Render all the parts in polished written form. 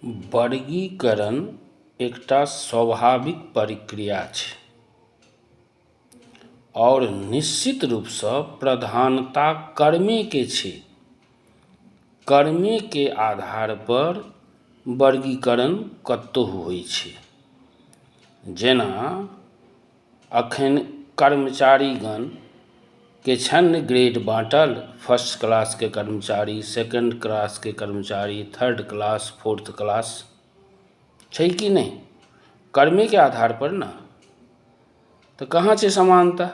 वर्गीकरण एकटा स्वाभाविक प्रक्रिया छै और निश्चित रूपसँ प्रधानता कर्मे के छै। कर्मे के आधार पर वर्गीकरण कतहु होइ छै। जेना अखन कर्मचारीगण के छनि ग्रेड बाँटल, फर्स्ट क्लास के कर्मचारी, सेकंड क्लास के कर्मचारी, थर्ड क्लास, फोर्थ क्लास, छै कि नहीं? कर्मे के आधार पर ना, तो कहाँ छै समानता?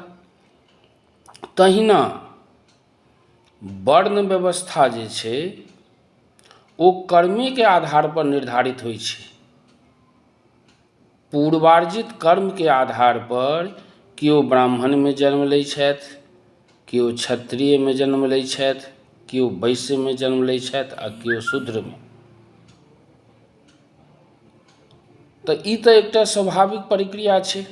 तहिना वर्ण व्यवस्था जे छै ओ कर्मे के आधार पर निर्धारित होइ छै। पूर्वार्जित कर्म के आधार पर केओ ब्राह्मण में जन्म लै छथि, केओ क्षत्रिय में जन्म लै छथि, केओ वैश्य में जन्म लै छथि आ केओ शूद्र में। तो ई तो एकटा स्वाभाविक प्रक्रिया छै।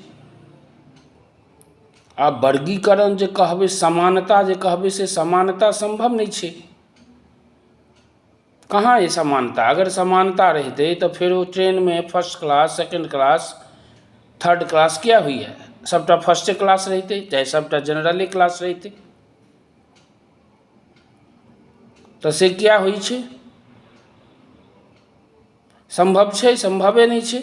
आ वर्गीकरण जे कहबै, समानता जे कहबै, से समानता संभव नहीं छै। कहाँ ये समानता? अगर समानता रहते तो फिर वो ट्रेन में first class, second class, third class क्या हुई है? सबटा फर्स्ट क्लास रहते, चाहे सबटा जनरल क्लास रहते, तो से क्या हुई छै? संभव छै? संभवे नहीं छै।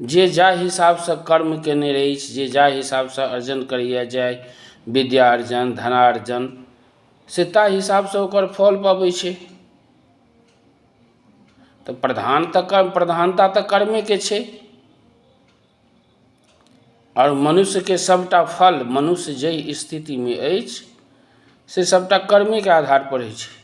जे जाहि हिसाब से कर्म केने रही, जे जाहि हिसाब से अर्जन करैया जाय, विद्या अर्जन, धनार्जन, से ता हिसाब से ओकर फल पाबै छै। तो प्रधानता तो कर्मे के छै और मनुष्य के सबटा फल, मनुष्य जहि स्थिति में अछि से सबटा कर्मे के आधार पर होइ छै।